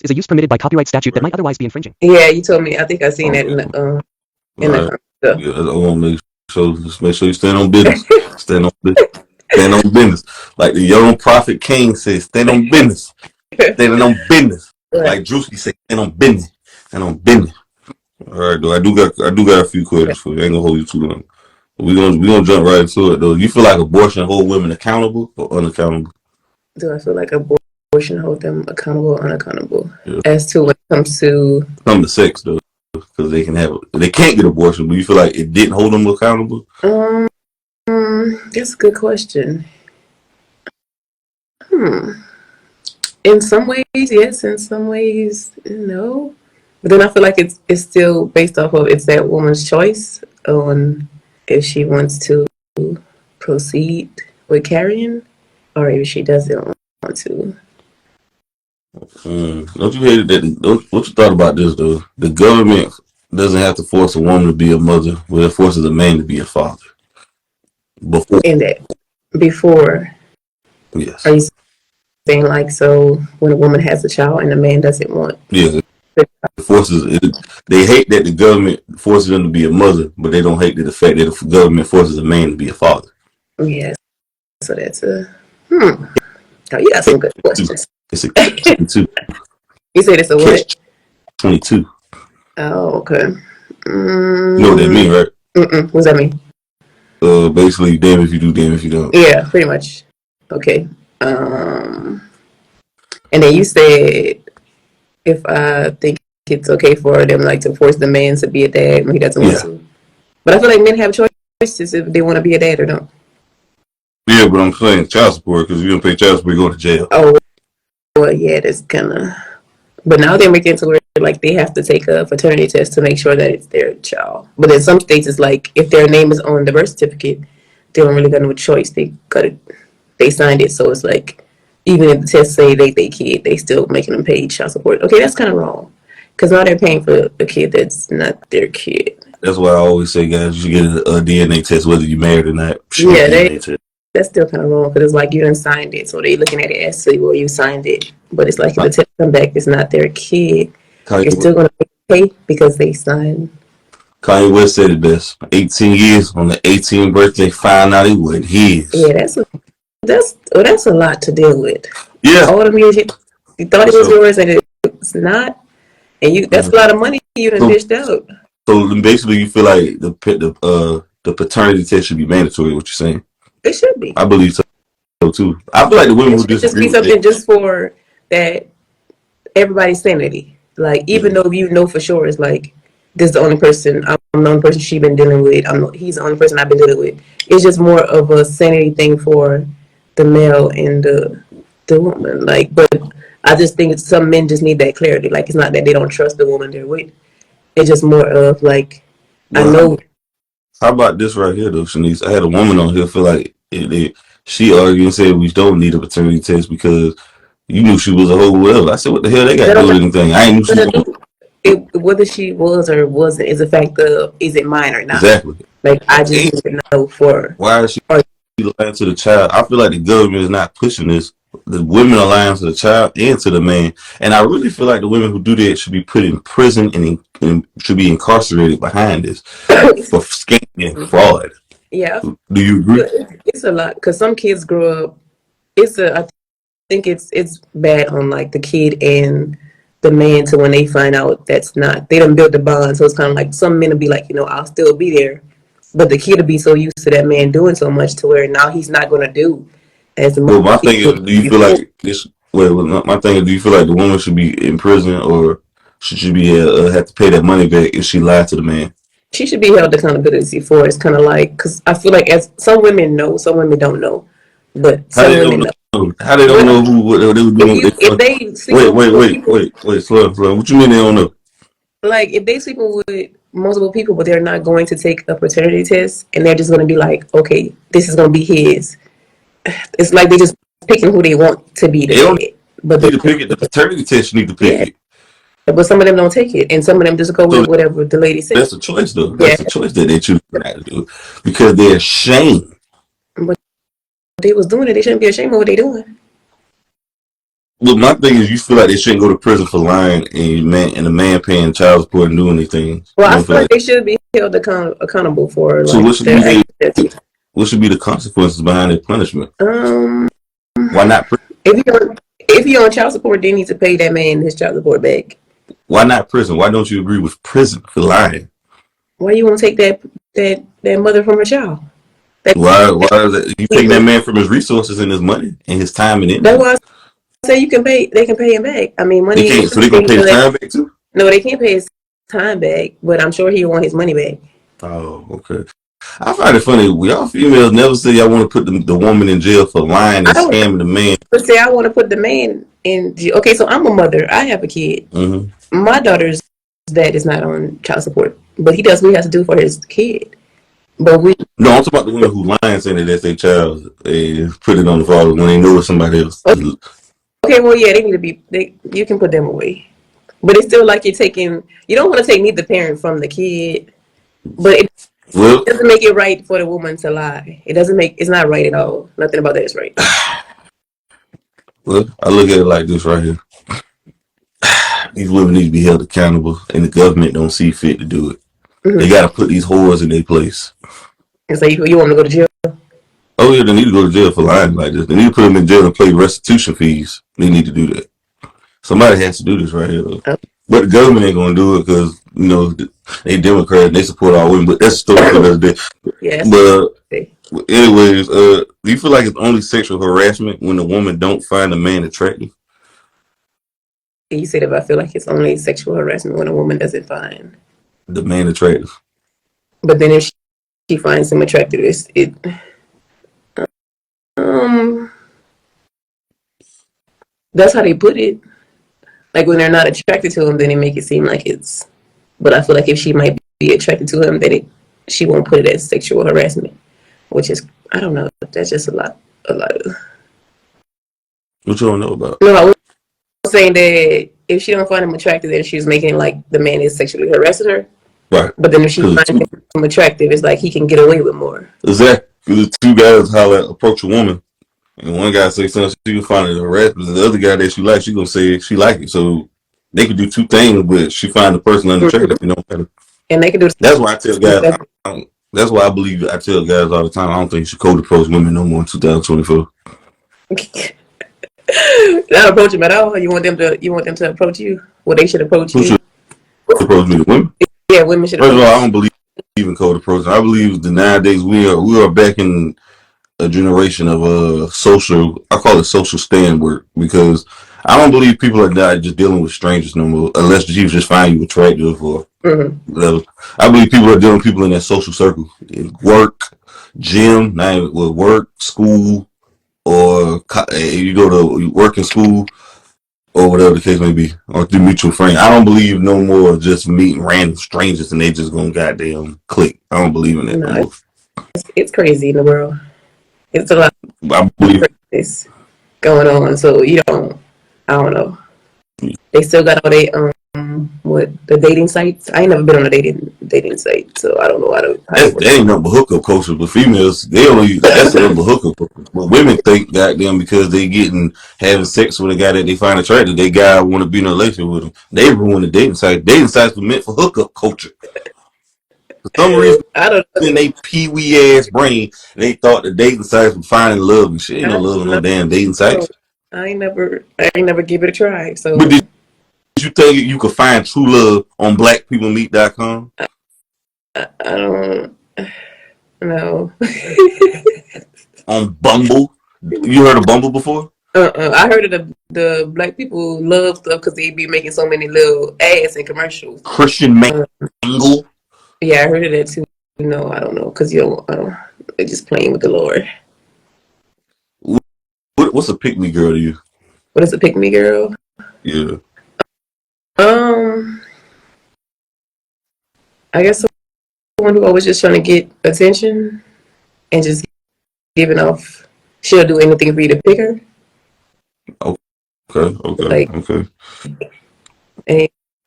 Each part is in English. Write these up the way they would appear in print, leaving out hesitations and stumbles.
is a use permitted by copyright statute that might otherwise be infringing. Yeah, you told me. I think I seen that Okay. in All right. the stuff. Yeah, I want to just make sure you stand on business. Stand on business. Stand on business. Like the young prophet King says, stand on business. Standing on business. Like Drewski said, stand on business. Stand on business. All right, though. I do got a few questions for you. I ain't gonna hold you too long. We gonna jump right into it though. You feel like abortion hold women accountable or unaccountable? Do I feel like abortion hold them accountable or unaccountable? Yeah. As to when it comes to Sex though, because they can't get abortion. But you feel like it didn't hold them accountable? That's a good question. In some ways, yes. In some ways, no. But then I feel like it's still based off of it's that woman's choice on if she wants to proceed with carrying or if she doesn't want to. Don't you hate that? What you thought about this though? The government doesn't have to force a woman to be a mother, but it forces a man to be a father. Before, Yes. are you saying like so when a woman has a child and the man doesn't want? Yeah. They hate that the government forces them to be a mother, but they don't hate the fact that the government forces a man to be a father. Yeah. So that's a Oh, you got some good questions. It's a 22. You said it's a what? 22. Oh, okay. You know what that mean, right? What does that mean? Basically, damn if you do, damn if you don't. Yeah, pretty much. Okay. And then you said if I think it's okay for them like to force the man to be a dad when he doesn't want to. But I feel like men have choices if they want to be a dad or don't. Yeah, but I'm saying child support because you don't pay child support, you go to jail. Oh, well, yeah, that's kind of. But now they're making it to where like they have to take a paternity test to make sure that it's their child. But in some states, it's like if their name is on the birth certificate, they don't really got no choice. They signed it, so it's like even if the test say they kid, they still making them pay child support. Okay, that's kind of wrong because now they're paying for a kid that's not their kid. That's why I always say, guys, you should get a DNA test whether you're married or not. Yeah, that's still kind of wrong because it's like you done signed it, so they looking at it as to well you signed it, but it's like if the test come back, it's not their kid. You're still gonna pay because they signed. Kanye West said it best. 18 years on the 18th birthday, find out it wasn't his. Yeah, that's a lot to deal with. Yeah, all the years you thought it was yours and it's not, and that's a lot of money you done dished out. So basically, you feel like the paternity test should be mandatory. What you're saying? It should be. I believe so too. I feel like the women who disagree just be something just for that everybody's sanity. Like even though you know for sure it's like this is the only person I'm the only person she's been dealing with. He's the only person I've been dealing with. It's just more of a sanity thing for the male and the woman. Like, but I just think some men just need that clarity. Like it's not that they don't trust the woman they're with. It's just more of like I know. How about this right here though, Shanice? I had a woman on here feel like she argued and said we don't need a paternity test because you knew she was a hoe whatever. I said, what the hell they got to do with anything? I ain't knew she was whether she was or wasn't is a fact of is it mine or not. Exactly. Like I just need to know for why is she lying to the child? I feel like the government is not pushing this. The women are lying to the child and to the man, and I really feel like the women who do that should be put in prison and should be incarcerated behind this for scamming and fraud. Yeah. Do you agree? It's a lot because some kids grow up. I think it's bad on like the kid and the man to when they find out that's not they done built the bond. So it's kind of like some men will be like, I'll still be there, but the kid will be so used to that man doing so much to where now he's not going to do as much. Well, my thing is, do you feel like this? My thing is, do you feel like the woman should be in prison or should she be have to pay that money back if she lied to the man? She should be held accountability for. It's kind of like because I feel like as some women know, some women don't know, but some women know. How they don't know what they were doing? If they sleep wait, slow. What you mean they don't know? Like if they sleeping with multiple people, but they're not going to take a paternity test, and they're just going to be like, okay, this is going to be his. It's like they just picking who they want to be the dad. But they pick it. The paternity test you need to pick it. But some of them don't take it, and some of them just go with whatever the lady says. That's a choice, though. That's a choice that they choose not to do because they're ashamed. But they was doing it. They shouldn't be ashamed of what they're doing. Well, my thing is, you feel like they shouldn't go to prison for lying, and a man paying child support and doing these things. Well, You I don't feel feel like like. they should be held accountable for So like their actions. what should be the consequences behind their punishment? Um, Why not? if you're on child support, they need to pay that man his child support back. Why not prison? Why don't you agree with prison for lying? Why you want to take that mother from her child? That, Why is that? You taking that man from his resources and his money and his time and that's energy? why I say they can pay him back. I mean, They money can't. is So they gonna everything. pay the time back too? No, they can't pay his time back, but I'm sure he'll want his money back. Oh, okay. I find it funny. Y'all females never say y'all want to put the woman in jail for lying I and don't scamming the man. say I want to put the man in jail. Okay, so I'm a mother. I have a kid. Mm-hmm. My daughter's dad is not on child support, but he does what he has to do for his kid. But we No, I'm talking about the women who lying saying that that's their child and put it on the father when they know it's somebody else. okay, well, yeah, they need to be. You can put them away, but it's still like you're taking. You don't want to take neither parent from the kid, but it Well, doesn't make it right for the woman to lie. It doesn't make. It's not right at all. Nothing about that is right. well, I look at it like this right here. These women need to be held accountable, and the government don't see fit to do it. Mm-hmm. They got to put these whores in their place. And so you want to go to jail? Oh yeah, they need to go to jail for lying like this. They need to put them in jail and pay restitution fees. They need to do that. Somebody has to do this right here, though. Oh. But the government ain't gonna do it because they Democrats and they support all women. But that's a story for another day. Yes. But anyways, do you feel like it's only sexual harassment when a woman don't find a man attractive? You said if I feel like it's only sexual harassment when a woman doesn't find The man attractive. But then if she finds him attractive, that's how they put it. Like when they're not attracted to him, then they make it seem like it's. But I feel like if she might be attracted to him, then she won't put it as sexual harassment, which is I don't know. That's just a lot of. What you don't know about? No, I was saying that if she don't find him attractive, then she's making it like the man is sexually harassing her. Right. But then if she finds him attractive, it's like he can get away with more. Exactly. Because the two guys approach a woman, and one guy say something she can find it harassment, and the other guy that she likes, she gonna say she like it. So they could do two things, but she find the person unattractive. You know. And they can do. That's why I tell guys. That's why I believe I tell guys all the time. I don't think you should code approach women no more in 2024. Not approach them at all. You want them to approach you? Well, they should approach you. Who should approach me? The women? Yeah, women should. First of all, I don't believe in code approach. I believe that nowadays we are back in a generation of social. I call it social stand work because I don't believe people are not just dealing with strangers no more, unless you just find you attractive or whatever. I believe people are dealing with people in that social circle, work, gym, work, school, or you go to work in school or whatever the case may be, or through mutual friends. I don't believe no more just meeting random strangers and they just gonna goddamn click. I don't believe in that no more. It's crazy in the world. It's a lot I believe this going on. So I don't know. They still got all they the dating sites. I ain't never been on a dating site, so I don't know how to. That ain't nothing but hookup culture. But females, they only that's a little hookup culture. But women think goddamn because they having sex with a guy that they find attractive, they guy want to be in a relationship with them. They ruin the dating site. Dating sites were meant for hookup culture. For some reason, I don't know. in they pee-wee ass brain, they thought the dating sites were finding love and shit. Ain't no love on no damn dating sites. I ain't never give it a try. So, but did you think you could find true love on blackpeoplemeet.com? I don't know. On Bumble, you heard of Bumble before? I heard of the black people love stuff because they be making so many little ads and commercials. Christian Mingle. Yeah, I heard of that too. No, I don't know because they're just playing with the Lord. What's a pick me girl to you? What is a pick me girl? Yeah. I guess someone who always just trying to get attention and just giving off. She'll do anything for you to pick her. Okay.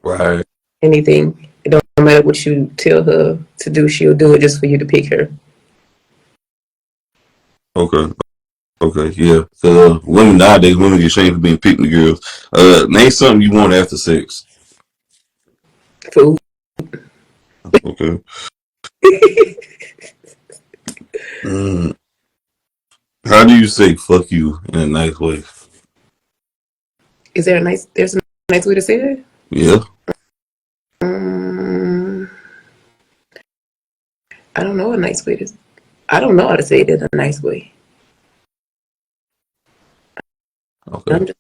Right. Anything. It don't matter what you tell her to do. She'll do it just for you to pick her. Okay. Okay, yeah. Women nowadays, women get shamed for being pick me girls. Name something you want after sex. Food. Okay. Mm. How do you say "fuck you" in a nice way? Is there a nice? There's a nice way to say that. Yeah. Um, I don't know a nice way to. I don't know how to say it in a nice way. Okay. I'm just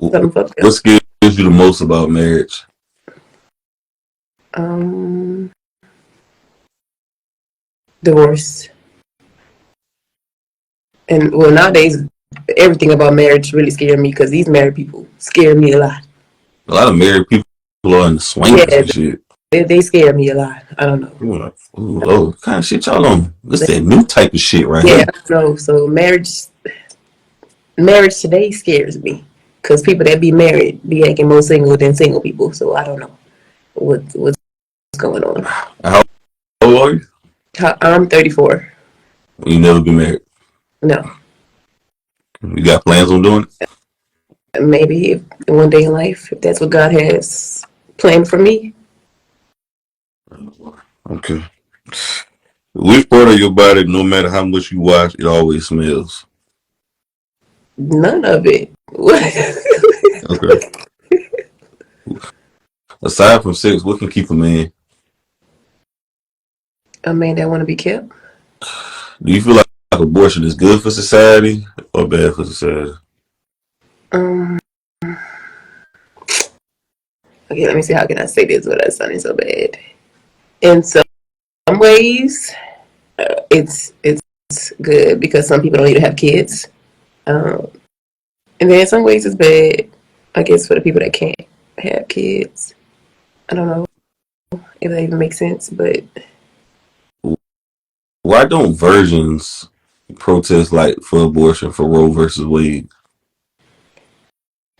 something fucked What up. scares you the most about marriage? Um, Divorce. And well, nowadays everything about marriage really scares me because these married people scare me a lot. A lot of married people are in the swingers Yeah, and shit. they scare me a lot. I don't know. Ooh, like, ooh, oh, what kind of shit y'all on? This that new type of shit right Yeah, here. I don't know. So marriage today scares me because people that be married be acting more single than single people. So I don't know what's going on. How old are you? I'm 34. You never been married. No, You got plans on doing it? maybe one day in life, if that's what God has planned for me. Okay. Which part of your body, no matter how much you wash, it always smells? None of it. Okay. Aside from sex, what can keep a man? A man that want to be kept. Do you feel like abortion is good for society or bad for society? Um. Okay, let me see. How can I say this without sounding so bad? In some ways, it's good because some people don't need to have kids, um, and then in some ways it's bad. I guess for the people that can't have kids. I don't know if that even makes sense, but Why don't virgins protest like for abortion for Roe versus Wade?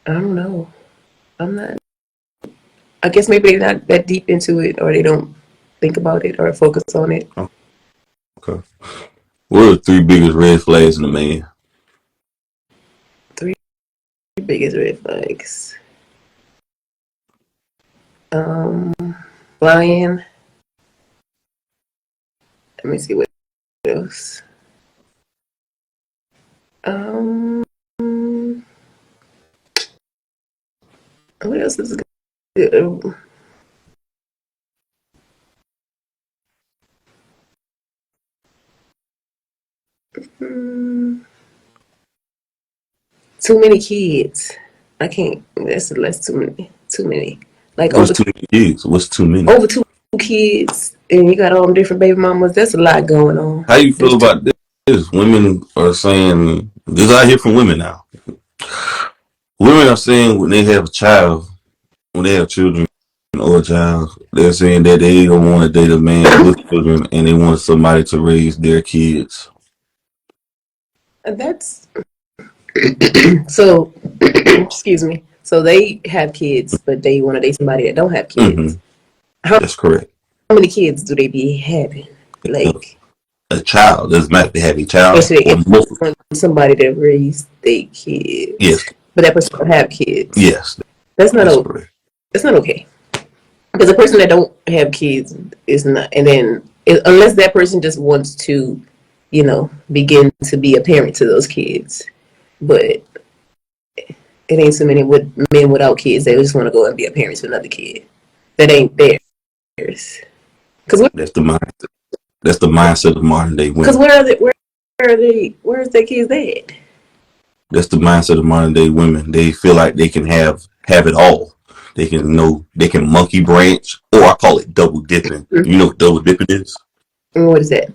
I don't know. I'm not. I guess maybe they're not that deep into it, or they don't think about it or focus on it. Okay. What are the three biggest red flags in a man? Three biggest red flags. Um, Lying. Let me see what else. Um, what else is good? Mm, Too many kids. I can't. That's too many. Too many. Like What's too many kids? What's too many? over two kids, and you got all them different baby mamas. That's a lot going on. How you feel There's too. about this? Women are saying this. I hear from women now. Women are saying when they have a child, when they have children or a child, they're saying that they don't want to date a man with children and they want somebody to raise their kids. That's so. Excuse me. So they have kids, but they want to date somebody that don't have Mm-hmm. kids. How That's correct. many kids do they be having? Like, A child doesn't matter if they have a or child should or they multiple. want somebody to raise their kids, Yes, but that person don't have kids? yes, That's not. that's correct. That's not okay. Because a person that don't have kids is not, and then unless that person just wants to, begin to be a parent to those kids, but it ain't so many with men without kids that just want to go and be a parent to another kid that ain't theirs. Because That's the mindset. That's the mindset of modern day women. where are they? Where's their kids at? That's the mindset of modern day women. They feel like they can have it all. They can they can monkey branch, or I call it double dipping. Mm-hmm. You know what double dipping is? What is that?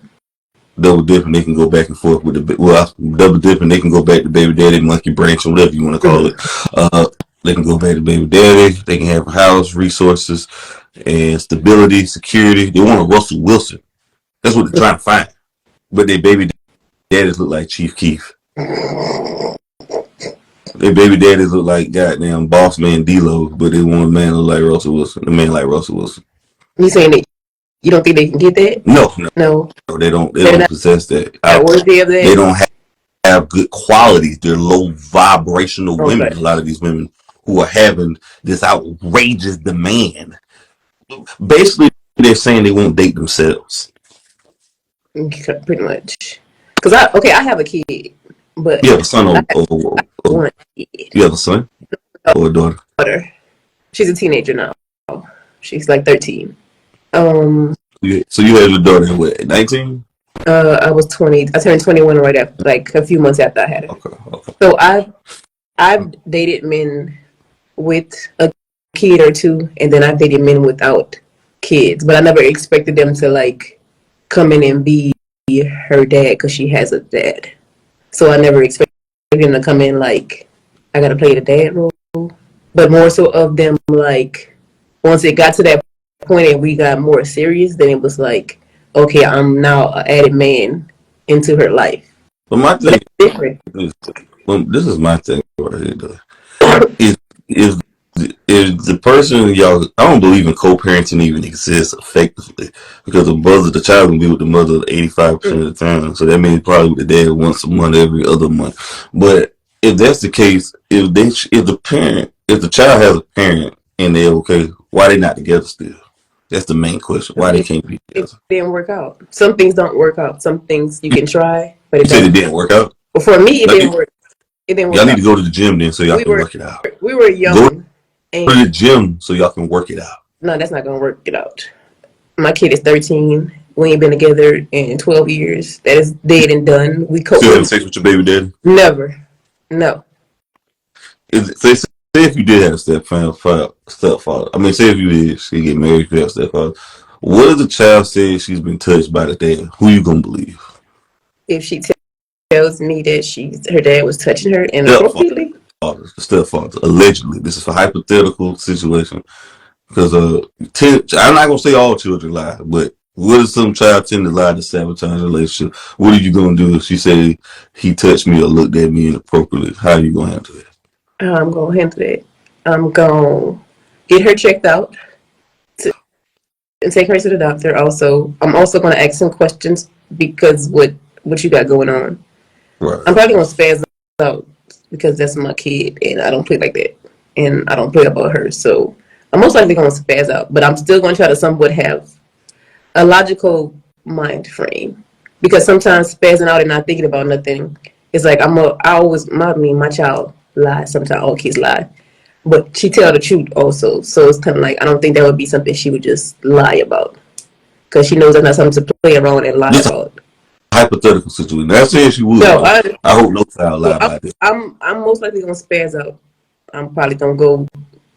Double dipping, they can go back and forth with double dipping, they can go back to baby daddy, monkey branch, or whatever you want to call it. They can go back to baby daddy. They can have a house, resources, and stability, security. They want a Russell Wilson. That's what they're trying to find. But their baby daddies look like Chief Keef. Their baby daddies look like goddamn boss man D-Lo, but they want a man look like Russell Wilson. A man like Russell Wilson. You saying that you don't think they can get that? No, No, they don't. They they're don't not possess that. worthy of They that. don't have. have good qualities. They're low vibrational women. Okay. A lot of these women who are having this outrageous demand. Basically, they're saying they won't date themselves. Pretty much. Cause I have a kid, but You have a son I have one kid. you have a son or a daughter? Daughter. She's a teenager now. She's like 13. So you had your daughter at what, 19? I was 20. I turned 21 right after, like a few months after I had her. Okay. So I've dated men with a kid or two, and then I've dated men without kids. But I never expected them to like come in and be her dad because she has a dad. So I never expected them to come in like I gotta play the dad role. But more so of them like once it got to that point and we got more serious, then it was like, okay, I'm now an added man into her life. But my But thing it's different. is, this is my thing right here, though. Is the person y'all? I don't believe in co-parenting even exists effectively because the child can be with the mother 85% of the time. So that means probably with the dad once a month, every other month. But if that's the case, if the child has a parent and they're okay, why they not together still? That's the main question. Why they can't be It together? didn't work out. Some things don't work out. Some things you can try, but You it said it don't. didn't work out. But for me, it didn't work. It didn't Y'all work need out. to go to the gym then so y'all We can were work it out. we were Go young, to the and gym so y'all can work it out. no, that's not gonna work it out. My kid is 13. We ain't been together in 12 years. That is dead and done. We Still having sex with your baby daddy? never. No. Say if you did have a stepfather. I mean, say if you did, she get married, you have a stepfather. What if the child says she's been touched by the dad? Who you gonna believe? If she tells me that her dad was touching her Stepfather, inappropriately, the stepfather. Allegedly, this is a hypothetical situation because I'm not gonna say all children lie, but what if some child tend to lie to sabotage a relationship? What are you gonna do if she say he touched me or looked at me inappropriately? How are you gonna handle that? I'm gonna handle it. I'm gonna get her checked out and take her to the doctor. I'm also gonna ask some questions because what you got going on. Right. I'm probably gonna spaz out because that's my kid and I don't play like that. And I don't play about her. So I'm most likely gonna spaz out. But I'm still gonna try to somewhat have a logical mind frame. Because sometimes spazzing out and not thinking about nothing is like my child lies. Sometimes all kids lie. But she tell the truth also. So it's kinda like I don't think that would be something she would just lie about. Because she knows that's not something to play around and lie This about. hypothetical situation. Not saying she would. No, I hope no child lie so about this. I'm most likely gonna spaz out. I'm probably gonna go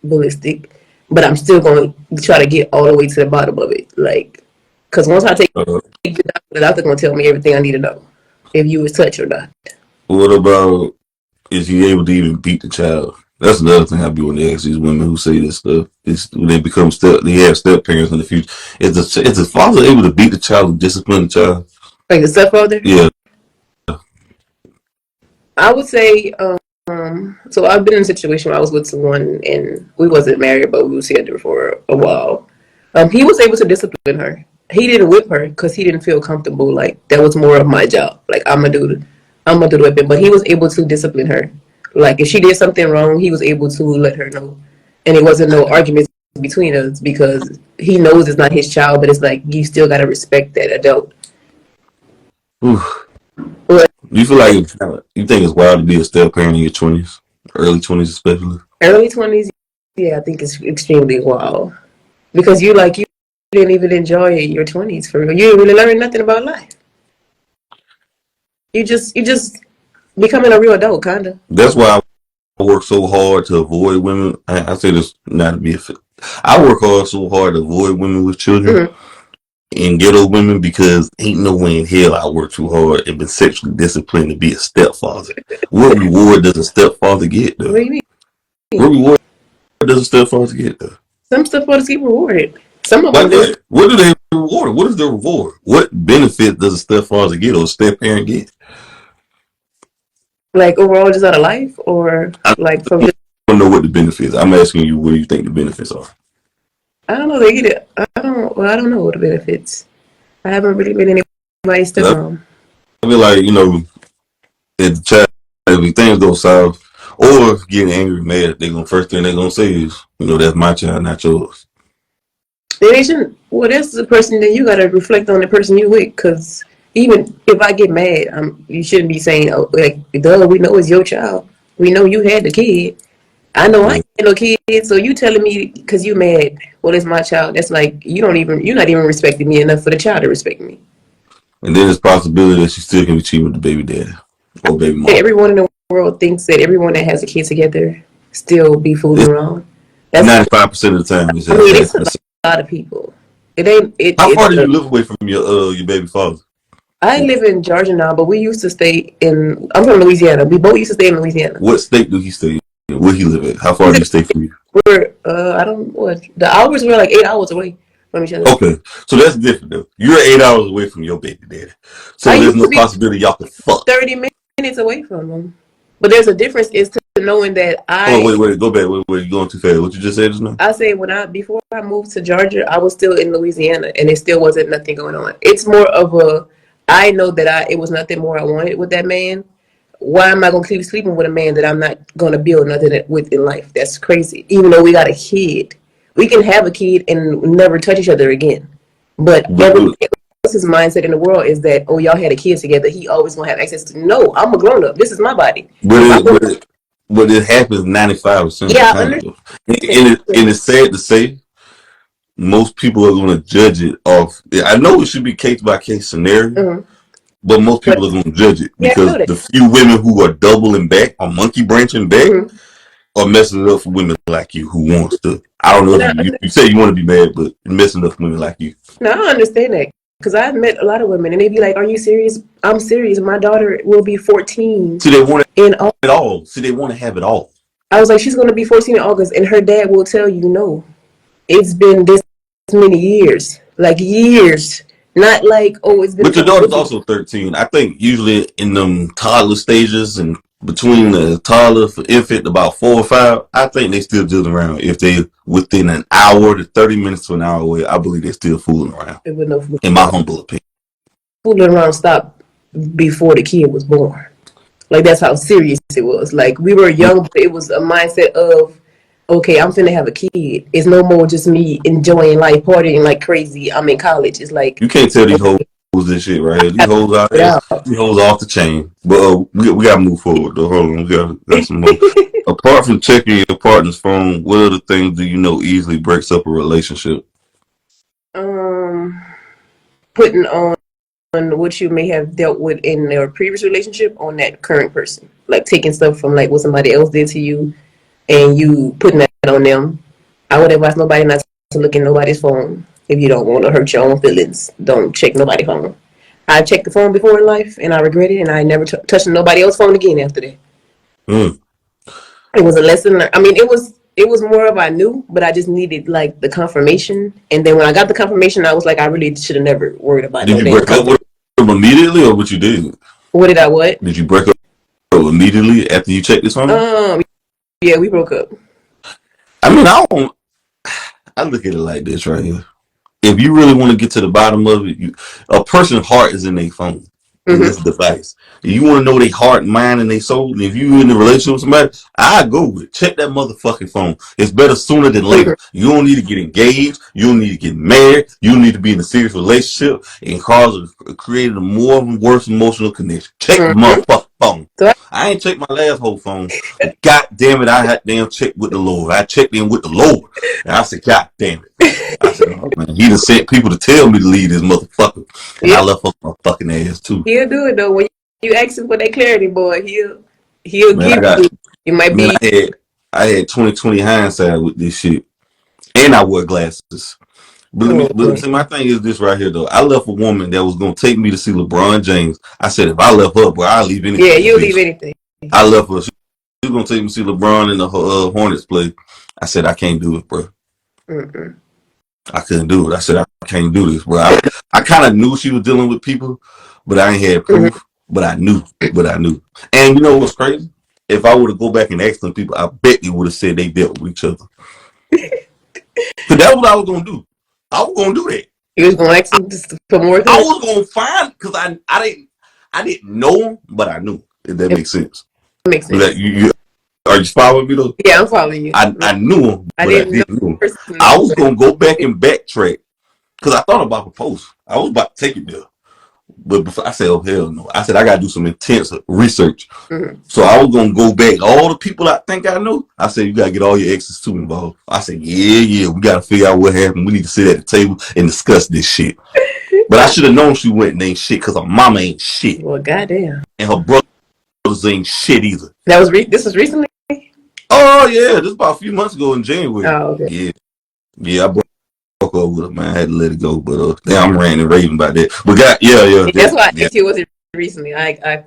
ballistic, but I'm still gonna try to get all the way to the bottom of it. Like, cause once I take the doctor gonna tell me everything I need to know if you was touched or not. What about is he able to even beat the child? That's another thing I be want to ask these women who say this stuff. Is when they become they have step parents in the future. Is the father able to beat the child and discipline the child? Like the stepfather, Yeah. I would say. So I've been in a situation where I was with someone and we wasn't married, but we was together for a while. He was able to discipline her. He didn't whip her because he didn't feel comfortable. Like that was more of my job. Like I'm gonna do the whipping. But he was able to discipline her. Like if she did something wrong, he was able to let her know, and it wasn't no arguments between us because he knows it's not his child. But it's like you still gotta respect that adult. Oof. But You feel like you think it's wild to be a step parent in your 20s, early 20s especially? early 20s, yeah, I think it's extremely wild because you didn't even enjoy your 20s for real. You didn't really learn nothing about life. You just becoming a real adult, kinda. That's why I work so hard to avoid women. I say this not to be I work so hard to avoid women with children. Mm-hmm. And ghetto women because ain't no way in hell I work too hard and been sexually disciplined to be a stepfather. What reward does a stepfather get though? What do you mean? What reward does a stepfather get though? Some stuff want to get rewarded. Some of them Like do. what do they reward? What is the reward? What benefit does a stepfather get or a step parent get? Like overall, just out of life, or I like from just don't know what the benefits. I'm asking you, what do you think the benefits are? I don't know. They get it. I don't. Well, I don't know what the benefits. I haven't really been anybody's 'Cause stepmom. I feel like If the child, if things go south, or getting angry, mad, first thing they're gonna say is, that's my child, not yours. They shouldn't. Well, that's the person that you gotta reflect on the person you with, because even if I get mad, you shouldn't be saying, "Oh, like, duh, we know it's your child. We know you had the kid. I know I ain't had no kid, so you telling me because you mad? Well, it's my child. That's like you're not even respecting me enough for the child to respect me." And then there's possibility that she still can be cheating with the baby daddy or baby mom. Everyone in the world thinks that everyone that has a kid together still be fooling around. That's 95% of the time. I mean, it's a lot of people. It ain't. How far do you live away from your baby father? I live in Georgia now, but we used to stay in. I'm from Louisiana. We both used to stay in Louisiana. What state do he stay in? Where he live at? How far do you stay from you? We're I don't what the hours were like 8 hours away from each other. Okay, so that's different though. You're 8 hours away from your baby daddy, so there's no possibility y'all can fuck. 30 minutes away from them, but there's a difference is to knowing that wait, go back. Wait, you're going too fast. What you just said just now? I said before I moved to Georgia, I was still in Louisiana, and it still wasn't nothing going on. It's more of I know that it was nothing more I wanted with that man. Why am I gonna keep sleeping with a man that I'm not gonna build nothing with in life? That's crazy. Even though we got a kid, we can have a kid and never touch each other again. But everyone else's mindset in the world is that, oh, y'all had a kid together, he always gonna have access to. No, I'm a grown up. This is my body. But it happens 95% of the time. And it's sad to say, most people are going to judge it off. I know it should be case by case scenario, but most people are going to judge it because the few women who are doubling back or monkey branching back are messing it up for women like you who wants to. I don't know if you say you want to be mad, but messing up for women like you. No, I understand that because I've met a lot of women and they be like, "Are you serious?" I'm serious. My daughter will be 14. See, they want it all. See, they want to have it all. I was like, she's going to be 14 in August, and her dad will tell you, no, it's been this many years, like years, not like, oh, it's been. But your daughter's also 13. I think usually in them toddler stages and between the toddler for infant about 4 or 5, I think they still dealing around. If they within an hour to 30 minutes to an hour away, I believe they're still fooling around. In my humble opinion, fooling around stopped before the kid was born. Like, that's how serious it was. Like, we were young, but it was a mindset of, okay, I'm finna have a kid. It's no more just me enjoying life, partying like crazy. I'm in college. It's like, you can't tell these hoes this shit right here. These hoes out there, these hoes off the chain. But we gotta move forward though. Hold on, we got some more. Apart from checking your partner's phone, what other things do you know easily breaks up a relationship? Putting on what you may have dealt with in your previous relationship on that current person, like taking stuff from like what somebody else did to you and you putting that on them. I would advise nobody not to look in nobody's phone. If you don't want to hurt your own feelings, don't check nobody's phone. I checked the phone before in life and I regret it, and I never touched nobody else's phone again after that. It was a lesson learned. I mean, it was more of I knew, but I just needed like the confirmation. And then when I got the confirmation, I was like, I really should have never worried about it. Did you break up with him immediately, or what you did? What did I what? Did you break up immediately after you checked this phone? Yeah, we broke up. I mean, I look at it like this right here. If you really want to get to the bottom of it, a person's heart is in their phone. This device. If you want to know their heart, mind, and their soul, and if you in a relationship with somebody, I go with it. Check that motherfucking phone. It's better sooner than later. You don't need to get engaged. You don't need to get married. You don't need to be in a serious relationship and create a more and worse emotional connection. Check the motherfucking phone. I ain't checked my last whole phone. But God damn it, I had damn checked with the Lord. I checked in with the Lord. And I said, God damn it. I said, oh man, he done sent people to tell me to leave this motherfucker. And I left up my fucking ass too. He'll do it though. When you ask him for that clarity, boy, he'll give you. You might be. I had 20/20 hindsight with this shit, and I wear glasses. But see, my thing is this right here though. I left a woman that was gonna take me to see LeBron James. I said if I left her, bro, I'll leave anything. Yeah, you'll leave anything. I left her. She was gonna take me to see LeBron in the Hornets play. I said I can't do it, bro. I couldn't do it. I said I can't do this, bro. I kind of knew she was dealing with people, but I ain't had proof. But I knew. And you know what's crazy? If I were to go back and ask them people, I bet they would have said they dealt with each other. But that's what I was gonna do. I was gonna do that. You was gonna ask him for more. I was gonna find because I didn't know him, but I knew. If that makes sense. Makes sense. Like, you are you following me though? Yeah, I'm following you. I knew him, but I didn't know him. Personally. I was gonna go back and backtrack because I thought about proposal. I was about to take it there, but before I said, "Oh hell no!" I said I gotta do some intense research. Mm-hmm. So I was gonna go back. All the people I think I know, I said you gotta get all your exes too involved. I said, yeah, we gotta figure out what happened. We need to sit at the table and discuss this shit. But I should have known she wasn't ain't shit because her mama ain't shit. Well, goddamn. And her brothers ain't shit either. That was this was recently. Oh yeah, this about a few months ago in January. Oh, okay. Yeah, I broke up with her, man. I had to let it go, but damn, I'm ranting and raving about that. But That's why I asked you, was it recently? I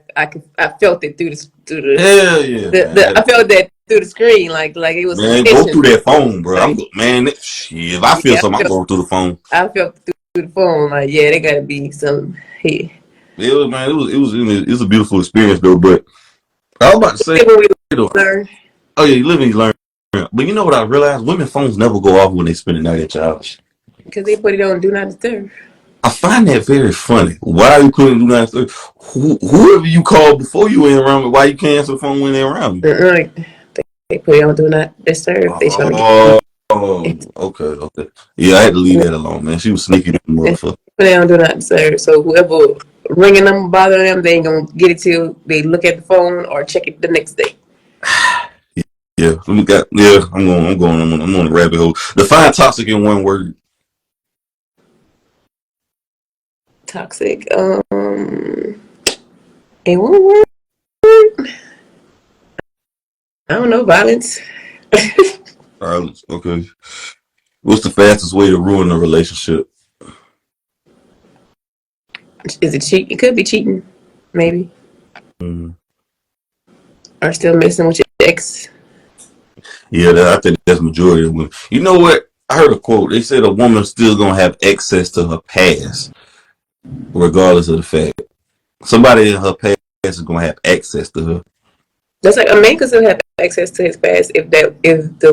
felt it through the hell yeah. I felt that through the screen, like it was. Man, go through that phone, bro. Shit, if I feel something, I'm going through the phone. I felt through the phone, like yeah, there gotta be some here. It was, man. It was a beautiful experience though. But I was about to say, learn. Oh yeah, you live and you learn. But you know what I realized? Women's phones never go off when they spend the night at your house. Because they put it on Do Not Disturb. I find that very funny. Why are you putting Do Not Disturb? Whoever you called before you ain't around, why you can't answer the phone when they're around you? They put it on Do Not Disturb. They trying to okay. Yeah, I had to leave that alone, man. She was sneaky, motherfucker. Put it on Do Not Disturb. So whoever ringing them, bothering them, they ain't gonna get it till they look at the phone or check it the next day. Yeah, I'm on a rabbit hole. Define toxic in one word. Toxic. In one word, I don't know. Violence. Violence. Okay. What's the fastest way to ruin a relationship? Is it cheat? It could be cheating, maybe. Mm-hmm. Or still messing with your ex. Yeah, I think that's majority of women. You know what? I heard a quote. They said a woman's still gonna have access to her past, regardless of the fact. Somebody in her past is gonna have access to her. Just like a man could still have access to his past if the